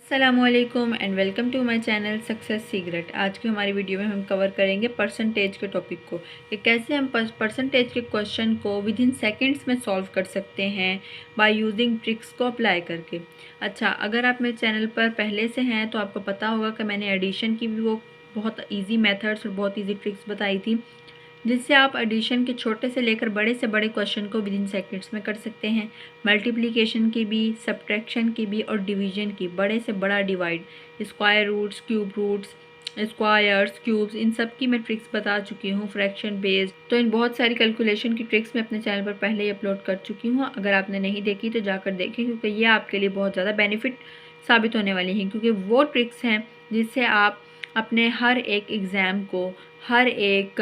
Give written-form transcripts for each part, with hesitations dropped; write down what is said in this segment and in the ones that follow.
अस्सलामुअलैकुम and welcome to my channel success secret. आज की हमारी वीडियो में हम कवर करेंगे परसेंटेज के टॉपिक को कि कैसे हम परसेंटेज के क्वेश्चन को विद इन सेकेंड्स में सॉल्व कर सकते हैं बाय यूजिंग ट्रिक्स को अप्लाई करके। अच्छा, अगर आप मेरे चैनल पर पहले से हैं तो आपको पता होगा कि मैंने एडिशन की भी वो बहुत ईजी मेथड्स और बहुत ईजी ट्रिक्स बताई थी, जिससे आप एडिशन के छोटे से लेकर बड़े से बड़े क्वेश्चन को विद इन सेकेंड्स में कर सकते हैं। मल्टीप्लिकेशन की भी, सब्ट्रैक्शन की भी और डिवीजन की, बड़े से बड़ा divide, square roots, cube roots, squares, cubes, इन सब की मैं ट्रिक्स बता चुकी हूँ। फ्रैक्शन बेस्ड तो इन बहुत सारी कैलकुलेशन की ट्रिक्स मैं अपने चैनल पर पहले ही अपलोड कर चुकी हूँ। अगर आपने नहीं देखी तो जाकर देखें, क्योंकि ये आपके लिए बहुत ज़्यादा बेनिफिट साबित होने वाली हैं, क्योंकि वो ट्रिक्स हैं जिससे आप अपने हर एक एग्ज़ाम को, हर एक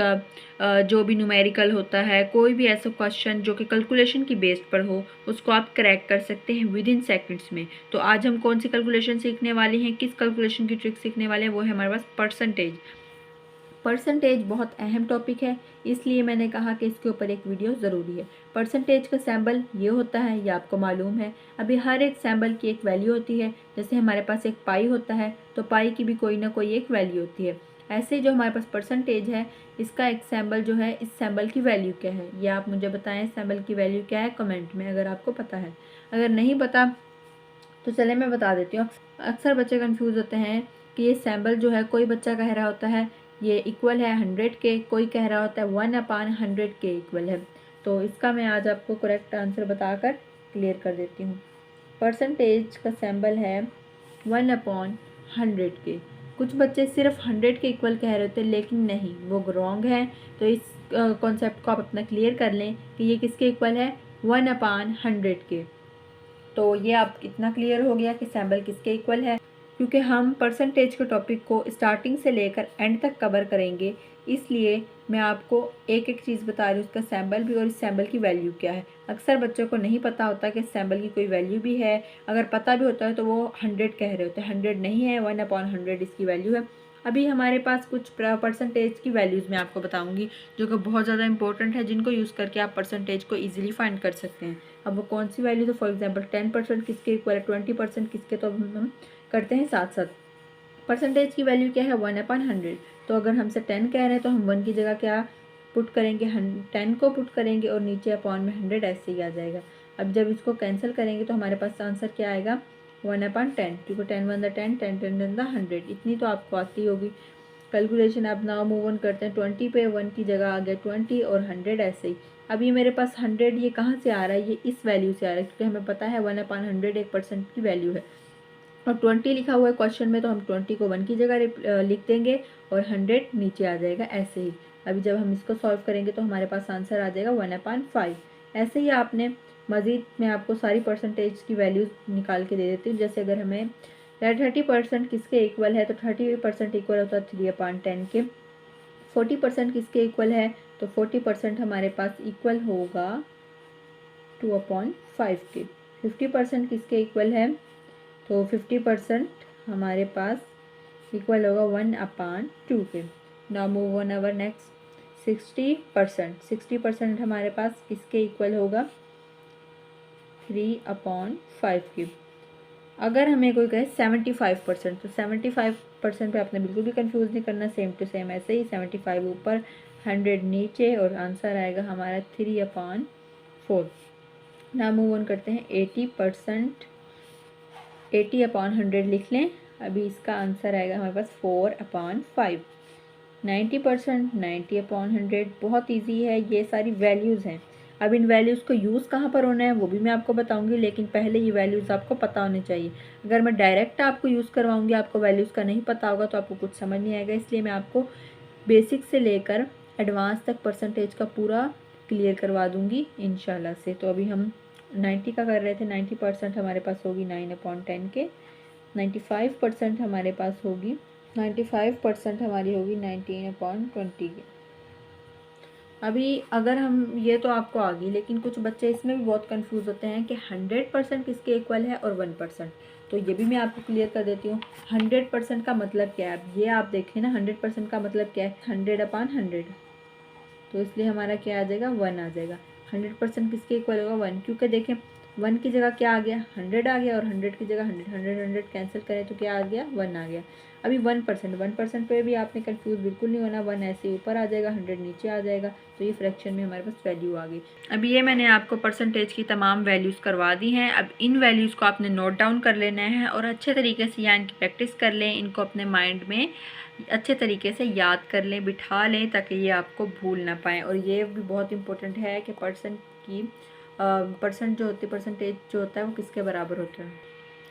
जो भी न्यूमेरिकल होता है, कोई भी ऐसा क्वेश्चन जो कि कैलकुलेशन की बेस्ड पर हो, उसको आप क्रैक कर सकते हैं विद इन सेकेंड्स में। तो आज हम कौन सी कैलकुलेशन सीखने वाले हैं, किस कैलकुलेशन की ट्रिक सीखने वाले हैं, वो है हमारे पास परसेंटेज। परसेंटेज बहुत अहम टॉपिक है, इसलिए मैंने कहा कि इसके ऊपर एक वीडियो ज़रूरी है। परसेंटेज का सैम्बल ये होता है, ये आपको मालूम है। अभी हर एक सैम्बल की एक वैल्यू होती है। जैसे हमारे पास एक पाई होता है तो पाई की भी कोई ना कोई एक वैल्यू होती है। ऐसे जो हमारे पास परसेंटेज है, इसका एक सैम्बल जो है, इस सैम्बल की वैल्यू क्या है, ये आप मुझे बताएं। सैम्बल की वैल्यू क्या है कमेंट में, अगर आपको पता है। अगर नहीं पता तो चले मैं बता देती हूँ। अक्सर बच्चे कंफ्यूज होते हैं कि ये सैम्बल जो है, कोई बच्चा कह रहा होता है ये इक्वल है 100 के, कोई कह रहा होता है 1/100 के इक्वल है। तो इसका मैं आज आपको करेक्ट आंसर बताकर क्लियर कर देती हूँ। परसेंटेज का सैम्बल है 1/100 के। कुछ बच्चे सिर्फ 100 के इक्वल कह रहे होते हैं, लेकिन नहीं, वो रॉन्ग है। तो इस कॉन्सेप्ट को आप अपना क्लियर कर लें कि ये किसके इक्वल है, 1/100 के। तो ये आप इतना क्लियर हो गया कि सैम्बल किसके इक्वल है। क्योंकि हम परसेंटेज के टॉपिक को स्टार्टिंग से लेकर एंड तक कवर करेंगे, इसलिए मैं आपको एक एक चीज़ बता रही हूँ, उसका सैम्बल भी और इस सैम्बल की वैल्यू क्या है। अक्सर बच्चों को नहीं पता होता कि सैम्बल की कोई वैल्यू भी है। अगर पता भी होता है तो वो 100 कह रहे होते हैं, 100 नहीं है, 1/100 इसकी वैल्यू है। अभी हमारे पास कुछ परसेंटेज की वैल्यूज़ मैं आपको बताऊंगी जो कि बहुत ज़्यादा इंपॉर्टेंट है, जिनको यूज़ करके आप परसेंटेज को ईजिली फाइंड कर सकते हैं। अब वो कौन सी वैल्यू, तो फॉर एग्जांपल 10% किसके इक्वल है, 20% किसके, तो हम करते हैं साथ साथ। परसेंटेज की वैल्यू क्या है, 1/100। तो अगर हमसे 10 कह रहे हैं तो हम 1 की जगह क्या पुट करेंगे, 10 को पुट करेंगे और नीचे अपॉन में 100 ऐसे ही आ जाएगा। अब जब इसको कैंसिल करेंगे तो हमारे पास आंसर क्या आएगा, 1/10, क्योंकि 10 1 10, 10 10 100। इतनी तो आपको आती होगी कैलकुलेशन। अब नाउ मूव ऑन करते हैं 20 पे। 1 की जगह आ गया 20 और 100 ऐसे ही। अब ये मेरे पास 100 ये कहाँ से आ रहा है, ये इस वैल्यू से आ रहा है, क्योंकि हमें पता है 1/100 1% की वैल्यू है। और 20 लिखा हुआ है क्वेश्चन में, तो हम 20 को 1 की जगह लिख देंगे और 100 नीचे आ जाएगा ऐसे ही। अभी जब हम इसको सॉल्व करेंगे तो हमारे पास आंसर आ जाएगा 1/5। ऐसे ही आपने मज़ीद, मैं आपको सारी परसेंटेज की वैल्यूज़ निकाल के दे देती हूँ। जैसे अगर हमें 30% किसके इक्वल है, तो 30% इक्वल होता है 3/10 के। 40% किसके इक्वल है, तो 40% हमारे पास इक्वल होगा 2/5 के। 50% किसके इक्वल है, तो 50% हमारे पास इक्वल होगा 1/2 के। Now move on our next 60%। 60% हमारे पास किसके इक्वल होगा, 3/5 के। अगर हमें कोई कहे 75%, तो 75% पे आपने बिल्कुल भी कंफ्यूज नहीं करना, सेम टू सेम ऐसे ही 75 ऊपर 100 नीचे और आंसर आएगा हमारा 3/4। ना मूव ऑन करते हैं 80%। 80/100 लिख लें। अभी इसका आंसर आएगा हमारे पास 4/5। 90%, 90/100 बहुत इजी है। ये सारी वैल्यूज़ हैं। अब इन वैल्यूज़ को यूज़ कहाँ पर होना है वो भी मैं आपको बताऊंगी, लेकिन पहले ये वैल्यूज़ आपको पता होनी चाहिए। अगर मैं डायरेक्ट आपको यूज़ करवाऊंगी, आपको वैल्यूज़ का नहीं पता होगा तो आपको कुछ समझ नहीं आएगा। इसलिए मैं आपको बेसिक से लेकर एडवांस तक परसेंटेज का पूरा क्लियर करवा दूँगी इंशाल्लाह से। तो अभी हम 90 का कर रहे थे। 90% हमारे पास होगी 9/10 के। 95% हमारे पास होगी 95% हमारी होगी 19/20 की। अभी अगर हम, ये तो आपको आ गई, लेकिन कुछ बच्चे इसमें भी बहुत कंफ्यूज होते हैं कि 100% किसके इक्वल है और 1%। तो ये भी मैं आपको क्लियर कर देती हूँ। 100% का मतलब क्या है, अब ये आप देखें ना, 100% का मतलब क्या है, 100/100। तो इसलिए हमारा क्या आ जाएगा, 1 आ जाएगा। 100% किसके इक्वल होगा, 1, क्योंकि देखें 1 की जगह क्या आ गया 100 आ गया, और 100 की जगह 100 कैंसिल करें तो क्या आ गया 1 आ गया। अभी 1% पे भी आपने कंफ्यूज बिल्कुल नहीं होना, 1 ऐसे ही ऊपर आ जाएगा, 100 नीचे आ जाएगा, तो ये फ्रैक्शन में हमारे पास वैल्यू आ गई। अब ये मैंने आपको परसेंटेज की तमाम वैल्यूज़ करवा दी हैं। अब इन वैल्यूज़ को आपने नोट डाउन कर लेना है और अच्छे तरीके से यहाँ इनकी प्रैक्टिस कर लें, इनको अपने माइंड में अच्छे तरीके से याद कर लें, बिठा लें, ताकि ये आपको भूल ना पाएँ। और ये भी बहुत इंपॉर्टेंट है कि परसेंट जो होती है, परसेंटेज जो होता है वो किसके बराबर होता है।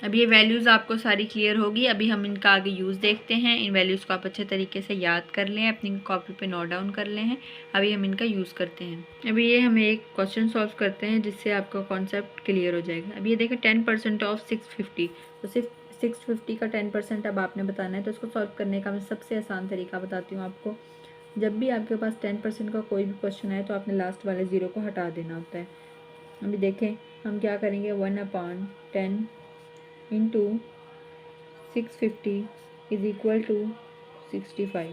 अब ये वैल्यूज़ आपको सारी क्लियर होगी। अभी हम इनका आगे यूज़ देखते हैं। इन वैल्यूज़ को आप अच्छे तरीके से याद कर लें, अपनी कॉपी पे नोट डाउन कर लें हैं। अभी हम इनका यूज़ करते हैं। अभी ये हम एक क्वेश्चन सॉल्व करते हैं जिससे आपका कॉन्सेप्ट क्लियर हो जाएगा। अब ये देखें 10% ऑफ 650, तो सिर्फ 650 का 10% अब आपने बताना है। तो इसको सॉल्व करने का मैं सबसे आसान तरीका बताती हूँ आपको। जब भी आपके पास 10% का कोई भी क्वेश्चन आए तो आपने लास्ट वाले ज़ीरो को हटा देना होता है। अभी देखें हम क्या करेंगे, 1/10 into 650 is equal to 65।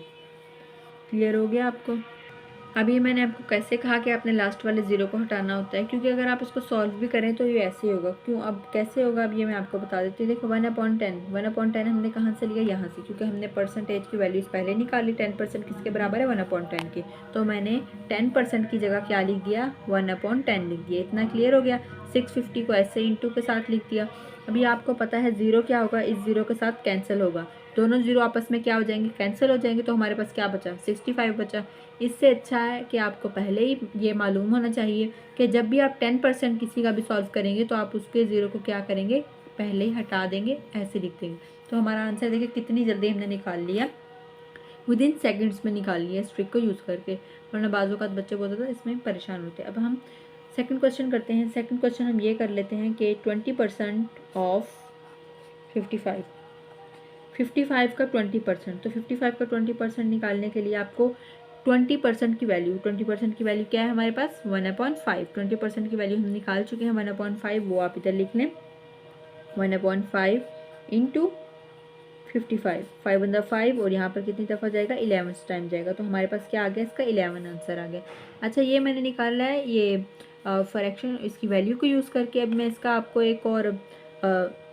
Clear हो गया आपको। अभी मैंने आपको कैसे कहा कि आपने लास्ट वाले ज़ीरो को हटाना होता है, क्योंकि अगर आप इसको सॉल्व भी करें तो ये ऐसे ही होगा। क्यों, अब कैसे होगा अब ये मैं आपको बता देती हूँ। देखो 1/10 हमने कहाँ से लिया, यहाँ से, क्योंकि हमने परसेंटेज की वैल्यूज़ पहले निकाली। 10% किसके बराबर है 1/10 की, तो मैंने 10% की जगह क्या लिख दिया 1/10 लिख दिया। इतना क्लियर हो गया। 650 को ऐसे इंटू के साथ लिख दिया। अभी आपको पता है ज़ीरो क्या होगा, इस ज़ीरो के साथ कैंसिल होगा, दोनों ज़ीरो आपस में क्या हो जाएंगे कैंसिल हो जाएंगे, तो हमारे पास क्या बचा 65 बचा। इससे अच्छा है कि आपको पहले ही ये मालूम होना चाहिए कि जब भी आप 10% किसी का भी सॉल्व करेंगे तो आप उसके ज़ीरो को क्या करेंगे पहले ही हटा देंगे, ऐसे लिख देंगे। तो हमारा आंसर देखिए कितनी जल्दी हमने निकाल लिया, विदिन सेकंड्स में निकाल लिया इस ट्रिक को यूज़ करके। वरना बाजू का बच्चे बोलते थे इसमें परेशान होते। अब हम सेकंड क्वेश्चन करते हैं। सेकंड क्वेश्चन हम ये कर लेते हैं कि 20% ऑफ 55, 55 का 20%, तो 55 का 20% निकालने के लिए आपको 20% की वैल्यू, 20% की वैल्यू क्या है हमारे पास 1/5। 20% की वैल्यू हम निकाल चुके हैं 1/5, वो आप इधर लिख लें 1/5 इंटू 55, 5/5, और यहाँ पर कितनी दफ़ा जाएगा 11 टाइम जाएगा, तो हमारे पास क्या आ गया इसका 11 आंसर आ गया। अच्छा ये मैंने निकाला है ये फ्रैक्शन इसकी वैल्यू को यूज़ करके। अब मैं इसका आपको एक और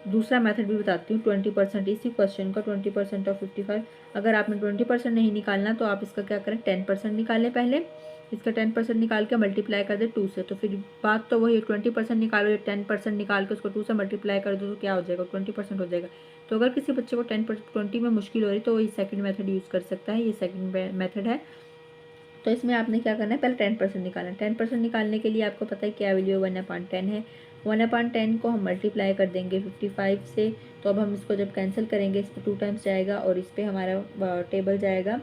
दूसरा मेथड भी बताती हूँ 20%, इसी क्वेश्चन का 20% ऑफ 55। अगर आपने 20% नहीं निकालना तो आप इसका क्या करें 10% निकालें पहले। इसका 10% निकाल के मल्टीप्लाई कर दे 2 से, तो फिर बात तो वही 20% निकालो या 10% निकाल के उसको 2 से मल्टीप्लाई कर दो तो क्या हो जाएगा 20% हो जाएगा। तो अगर किसी बच्चे को 20 में मुश्किल हो रही तो वही सेकंड मेथड यूज़ कर सकता है, ये सेकंड मेथड है। तो इसमें आपने क्या करना है पहले 10% निकालना है। 10% निकालने के लिए आपको पता है क्या वैल्यू 1/10 है। 1/10 को हम मल्टीप्लाई कर देंगे 55 से, तो अब हम इसको जब कैंसिल करेंगे इस पर 2 टाइम्स जाएगा और इस पर हमारा टेबल जाएगा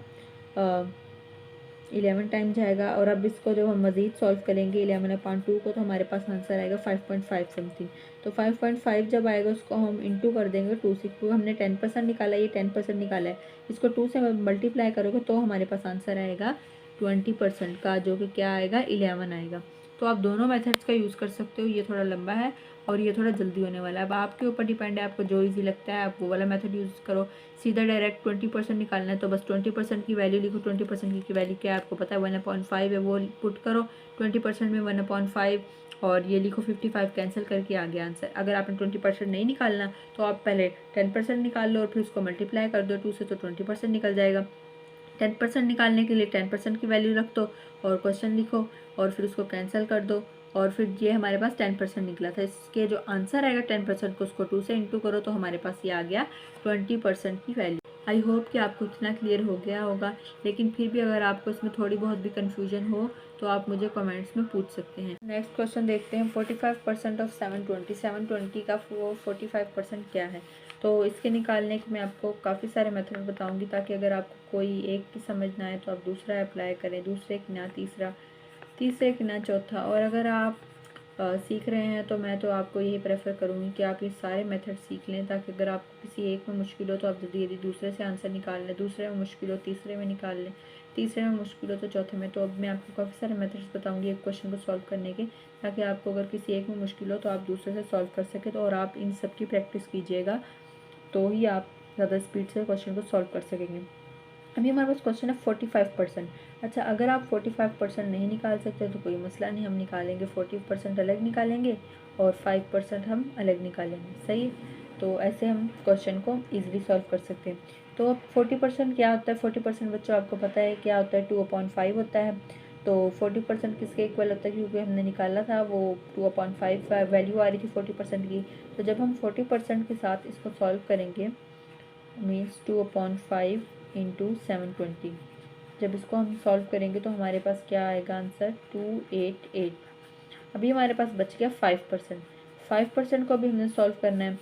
11 टाइम जाएगा। और अब इसको जब हम मज़ीद सॉल्व करेंगे 11/2 को तो हमारे पास आंसर आएगा 5.5 समथिंग। तो 5.5 जब आएगा उसको हम इंटू कर देंगे 2 से, क्योंकि हमने 10% निकाला है, ये 10% निकाला है, इसको 2 से मल्टीप्लाई करोगे तो हमारे पास आंसर आएगा 20% का, जो कि क्या आएगा 11 आएगा। तो आप दोनों मेथड्स का यूज़ कर सकते हो। ये थोड़ा लंबा है और ये थोड़ा जल्दी होने वाला है। अब आपके ऊपर डिपेंड है, आपको जो इजी लगता है आप वो वाला मेथड यूज़ करो। सीधा डायरेक्ट 20% निकालना है तो बस 20% की वैल्यू लिखो। 20% की वैल्यू क्या है आपको पता है 1/5 है, वो पुट करो 20% में 1/5 और ये लिखो 55 कैंसिल करके आ गया आंसर। अगर आपने 20% नहीं निकालना तो आप पहले 10% निकाल लो और फिर उसको मल्टीप्लाई कर दो 2 से, तो 20% निकल जाएगा। 10% निकालने के लिए 10% की वैल्यू रख दो और क्वेश्चन लिखो और फिर उसको कैंसिल कर दो, और फिर ये हमारे पास 10% निकला था। इसके जो आंसर आएगा 10% को उसको 2 से इंटू करो तो हमारे पास ये आ गया 20% की वैल्यू। आई होप कि आपको इतना क्लियर हो गया होगा, लेकिन फिर भी अगर आपको इसमें थोड़ी बहुत भी कन्फ्यूजन हो तो आप मुझे कमेंट्स में पूछ सकते हैं। नेक्स्ट क्वेश्चन देखते हैं 45% ऑफ 720, 720 का 45% क्या है। तो इसके निकालने के मैं आपको काफ़ी सारे मेथड बताऊंगी, ताकि अगर आपको कोई एक की समझ ना आए तो आप दूसरा अप्लाई करें, दूसरे की ना तीसरा, तीसरे की ना चौथा। और अगर आप सीख रहे हैं तो मैं तो आपको यही प्रेफर करूँगी कि आप ये सारे मेथड सीख लें, ताकि अगर आपको किसी एक में मुश्किल हो तो आप जल्दी जल्दी दूसरे से आंसर निकाल लें, दूसरे में मुश्किल हो तीसरे में निकाल लें, तीसरे में मुश्किल हो तो चौथे में। तो अब मैं आपको काफ़ी सारे मेथड्स बताऊँगी एक क्वेश्चन को सॉल्व करने के, ताकि आपको अगर किसी एक में मुश्किल हो तो आप दूसरे से सॉल्व कर सकें। तो और आप इन सब की प्रैक्टिस कीजिएगा तो ही आप ज़्यादा स्पीड से क्वेश्चन को सॉल्व कर सकेंगे। अभी हमारे पास क्वेश्चन है 45%। अच्छा, अगर आप 45% नहीं निकाल सकते तो कोई मसला नहीं, हम निकालेंगे 40% अलग निकालेंगे और 5% हम अलग निकालेंगे। सही है, तो ऐसे हम क्वेश्चन को ईजिली सॉल्व कर सकते हैं। तो 40% क्या होता है? 40% बच्चों आपको पता है क्या होता है? 2/5 होता है। तो 40% किसके इक्वल होता है? क्योंकि हमने निकाला था वो 2/5 वैल्यू आ रही थी 40% की। तो जब हम 40% के साथ इसको सॉल्व करेंगे, मीन्स 2/5 इंटू 720, जब इसको हम सॉल्व करेंगे तो हमारे पास क्या आएगा आंसर? 288। अभी हमारे पास बच गया 5%। 5% को अभी हमने सॉल्व करना है।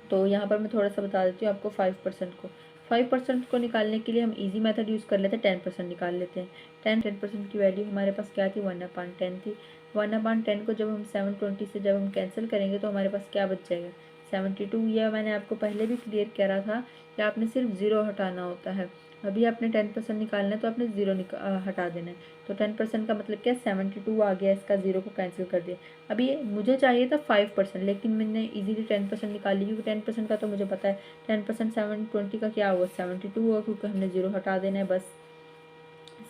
तो यहाँ पर मैं थोड़ा सा बता देती हूँ आपको 5% को। 5% को निकालने के लिए हम इजी मेथड यूज़ कर लेते हैं, 10% निकाल लेते हैं। 10% की वैल्यू हमारे पास क्या थी? 1/10 थी। 1/10 को जब हम 720 से जब हम कैंसिल करेंगे तो हमारे पास क्या बच जाएगा? 72। यह मैंने आपको पहले भी क्लियर करा था कि आपने सिर्फ ज़ीरो हटाना होता है। अभी आपने 10% निकालना है तो आपने ज़ीरो हटा देना है। तो 10% का मतलब क्या? 72 आ गया, इसका ज़ीरो को कैंसिल कर दिया। अभी मुझे चाहिए था 5%, लेकिन मैंने इजीली 10% निकाल ली, क्योंकि 10% का तो मुझे पता है 10% 720 का क्या होगा? 72 होगा, क्योंकि हमने ज़ीरो हटा देना है बस।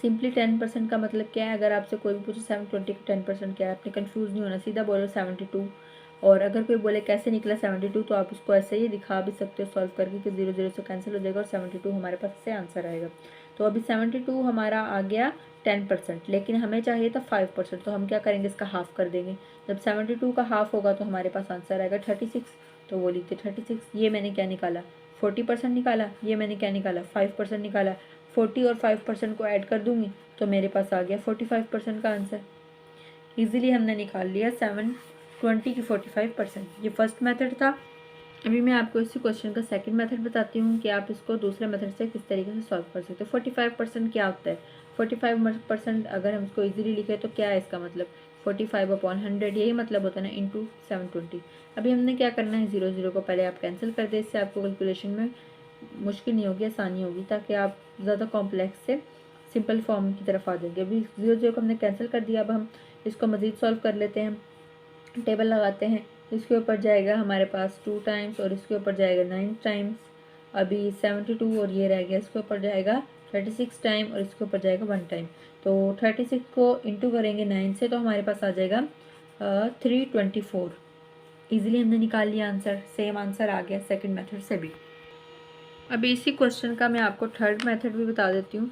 सिंपली 10% का मतलब क्या है? अगर आपसे कोई भी पूछे 720 का 10% क्या है, आपने कंफ्यूज नहीं होना, सीधा बोलो 72। और अगर कोई बोले कैसे निकला 72, तो आप उसको ऐसे ही दिखा भी सकते हो सॉल्व करके कि 0 0 से कैंसिल हो जाएगा और 72 हमारे पास से आंसर आएगा। तो अभी 72 हमारा आ गया 10%, लेकिन हमें चाहिए था 5%। तो हम क्या करेंगे? इसका हाफ कर देंगे। जब 72 का हाफ होगा तो हमारे पास आंसर आएगा 36। तो वो लिखते 36। ये मैंने क्या निकाला? 40% निकाला। ये मैंने क्या निकाला? 5% निकाला। 40 और 5% को ऐड कर दूंगी तो मेरे पास आ गया 45% का आंसर। इजीली हमने निकाल लिया 720 की 45%। ये फर्स्ट मेथड था। अभी मैं आपको इसी क्वेश्चन का सेकंड मेथड बताती हूँ कि आप इसको दूसरे मेथड से किस तरीके से सॉल्व कर सकते हो। 45% क्या होता है? 45% अगर हम इसको इजीली लिखे तो क्या है इसका मतलब? 45/100, यही मतलब होता है ना, इंटू 720। अभी हमने क्या करना है? 0 0 को पहले आप कैंसिल कर दे, इससे आपको कैलकुलेशन में मुश्किल नहीं होगी, आसानी होगी, ताकि आप ज़्यादा कॉम्प्लेक्स से सिंपल फॉर्म की तरफ आ जाएंगे। अभी 0 0 को हमने कैंसिल कर दिया। अब हम इसको मज़ीद सॉल्व कर लेते हैं। टेबल लगाते हैं। इसके ऊपर जाएगा हमारे पास 2 टाइम्स और इसके ऊपर जाएगा 9 टाइम्स। अभी 72 और ये रह गया, इसके ऊपर जाएगा 36 टाइम और इसके ऊपर जाएगा 1 टाइम। तो 36 को इंटू करेंगे 9 से तो हमारे पास आ जाएगा 324। ईजिली हमने निकाल लिया आंसर। सेम आंसर आ गया सेकंड मेथड से भी। अभी इसी क्वेश्चन का मैं आपको थर्ड मेथड भी बता देती हूँ।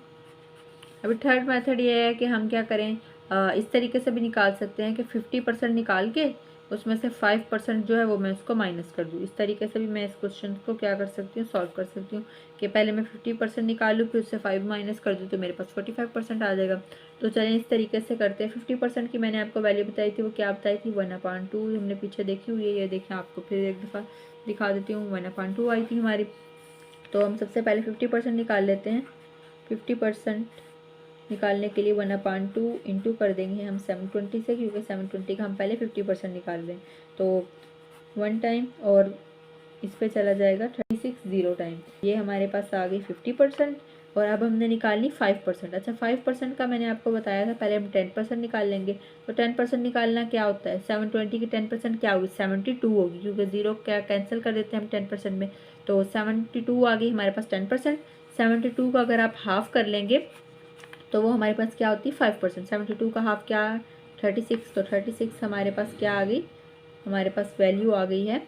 अभी थर्ड मेथड ये है कि हम क्या करें, इस तरीके से भी निकाल सकते हैं कि 50% निकाल के उसमें से 5% जो है वो मैं उसको माइनस कर दूँ। इस तरीके से भी मैं इस क्वेश्चन को क्या कर सकती हूँ? सॉल्व कर सकती हूँ कि पहले मैं 50% निकालूँ, फिर उससे 5 माइनस कर दूँ तो मेरे पास 45% आ जाएगा। तो चलें इस तरीके से करते हैं। 50% की मैंने आपको वैल्यू बताई थी, वो क्या बताई थी? 1/2 हमने पीछे देखी हुई है, ये देखें, आपको फिर एक दफ़ा दिखा देती हूँ। 1/2 आई थी हमारी। तो हम सबसे पहले 50% निकाल लेते हैं। 50% निकालने के लिए 1/2 इंटू कर देंगे हम 720 से, क्योंकि 720 का हम पहले 50% निकाल रहे हैं। तो 1 टाइम और इस पे चला जाएगा 36 0 टाइम। ये हमारे पास आ गई 50%। और अब हमने निकालनी 5%। अच्छा, 5% का मैंने आपको बताया था, पहले हम 10% निकाल लेंगे। तो 10% निकालना क्या होता है? 720 की 10% क्या होगी? 72 होगी, क्योंकि ज़ीरो क्या कैंसिल कर देते हैं हम 10% में। तो 72 आ गई हमारे पास 10%। 72 को अगर आप हाफ कर लेंगे तो वो हमारे पास क्या होती है? 5%। 72 का हाफ क्या है? 36। तो 36 हमारे पास क्या आ गई? हमारे पास वैल्यू आ गई है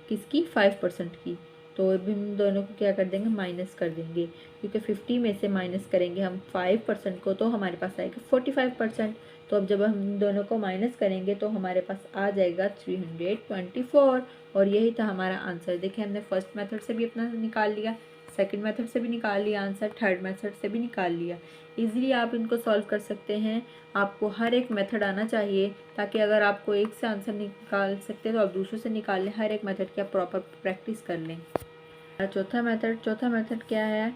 किसकी? 5% की। तो अभी हम दोनों को क्या कर देंगे? माइनस कर देंगे, क्योंकि 50 में से माइनस करेंगे हम 5% को तो हमारे पास आएगा 45%। तो अब जब हम दोनों को माइनस करेंगे तो हमारे पास आ जाएगा 324। और यही था हमारा आंसर। देखिए, हमने फर्स्ट मेथड से भी अपना निकाल लिया, सेकंड मेथड से भी निकाल लिया आंसर, थर्ड मेथड से भी निकाल लिया। इजीली आप इनको सॉल्व कर सकते हैं। आपको हर एक मेथड आना चाहिए, ताकि अगर आपको एक से आंसर निकाल सकते हैं तो आप दूसरे से निकाल लें। हर एक मेथड की आप प्रॉपर प्रैक्टिस कर लें। चौथा मेथड क्या है?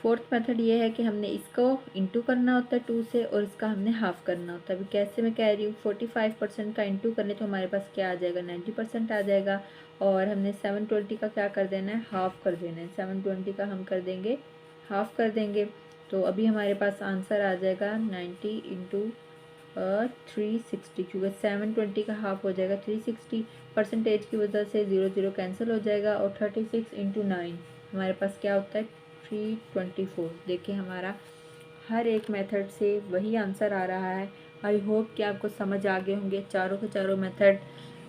फोर्थ मेथड ये है कि हमने इसको इंटू करना होता है 2 से और इसका हमने हाफ़ करना होता है। अभी कैसे मैं कह रही हूँ, 45% का इंटू करने तो हमारे पास क्या आ जाएगा? 90% आ जाएगा। और हमने 720 का क्या कर देना है? हाफ़ कर देना है। 720 का हम कर देंगे हाफ़ कर देंगे। तो अभी हमारे पास आंसर आ जाएगा 90 इंटू 360, क्योंकि 720 का हाफ हो जाएगा 360। परसेंटेज की वजह से 0 0 कैंसिल हो जाएगा और 36 इंटू 9 हमारे पास क्या होता है? 324। देखिए हमारा हर एक मेथड से वही आंसर आ रहा है। आई होप कि आपको समझ आ गए होंगे चारों के चारों मेथड,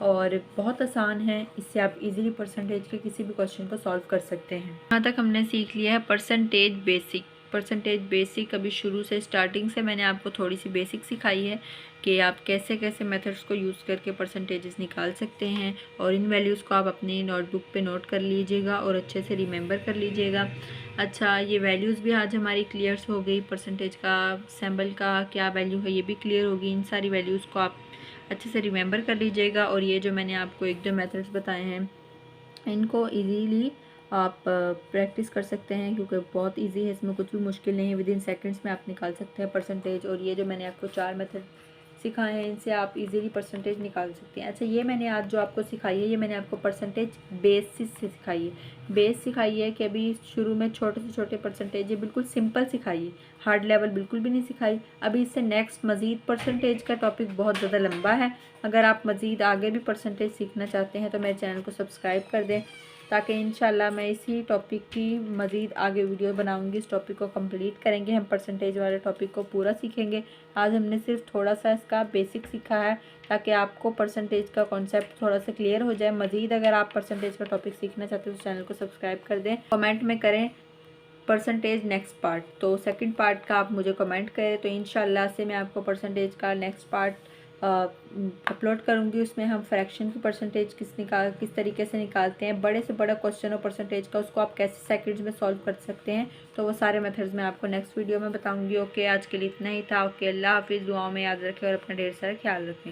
और बहुत आसान है। इससे आप इजीली परसेंटेज के किसी भी क्वेश्चन को सॉल्व कर सकते हैं। यहाँ तक हमने सीख लिया है परसेंटेज बेसिक। परसेंटेज बेसिक अभी शुरू से स्टार्टिंग से मैंने आपको थोड़ी सी बेसिक सिखाई है कि आप कैसे कैसे मेथड्स को यूज़ करके परसेंटेजेस निकाल सकते हैं, और इन वैल्यूज़ को आप अपनी नोटबुक पे नोट कर लीजिएगा और अच्छे से रिमेंबर कर लीजिएगा। अच्छा, ये वैल्यूज़ भी आज हमारी क्लियर हो गई। परसेंटेज का सिंबल का क्या वैल्यू है ये भी क्लियर होगी। इन सारी वैल्यूज़ को आप अच्छे से रिमेंबर कर लीजिएगा। और ये जो मैंने आपको एक दो मेथड्स बताए हैं इनको इजीली आप प्रैक्टिस कर सकते हैं, क्योंकि बहुत इजी है, इसमें कुछ भी मुश्किल नहीं है। विद इन सेकंड्स में आप निकाल सकते हैं परसेंटेज। और ये जो मैंने आपको 4 मेथड सिखाए हैं इनसे आप इजीली परसेंटेज निकाल सकते हैं। अच्छा, ये मैंने आज जो आपको सिखाई है ये मैंने आपको परसेंटेज बेसिस से सिखाई है। बेस सिखाई है कि अभी शुरू में छोटे से छोटे परसेंटेज, ये बिल्कुल सिंपल सिखाई है, हार्ड लेवल बिल्कुल भी नहीं सिखाई। अभी इससे नेक्स्ट मज़ीद परसेंटेज का टॉपिक बहुत ज़्यादा लंबा है। अगर आप मज़ीद आगे भी परसेंटेज सीखना चाहते हैं तो मेरे चैनल को सब्सक्राइब कर दें, ताकि इंशाल्लाह मैं इसी टॉपिक की मज़ीद आगे वीडियो बनाऊंगी। इस टॉपिक को कंप्लीट करेंगे, हम परसेंटेज वाले टॉपिक को पूरा सीखेंगे। आज हमने सिर्फ थोड़ा सा इसका बेसिक सीखा है, ताकि आपको परसेंटेज का कॉन्सेप्ट थोड़ा सा क्लियर हो जाए। मज़ीद अगर आप परसेंटेज का टॉपिक सीखना चाहते हो तो चैनल को सब्सक्राइब कर दें, कमेंट में करें परसेंटेज नेक्स्ट पार्ट। तो सेकंड पार्ट का आप मुझे कमेंट करें, तो इंशाल्लाह से मैं आपको परसेंटेज का नेक्स्ट पार्ट अपलोड करूंगी। उसमें हम फ्रैक्शन की परसेंटेज किस तरीके से निकालते हैं, बड़े से बड़ा क्वेश्चन हो परसेंटेज का उसको आप कैसे सेकंड्स में सॉल्व कर सकते हैं, तो वो सारे मेथड्स मैं आपको नेक्स्ट वीडियो में बताऊंगी। ओके, आज के लिए इतना ही था। ओके, अल्लाह हाफिज़। दुआओं में याद रखें और अपना ढेर सारा ख्याल रखें।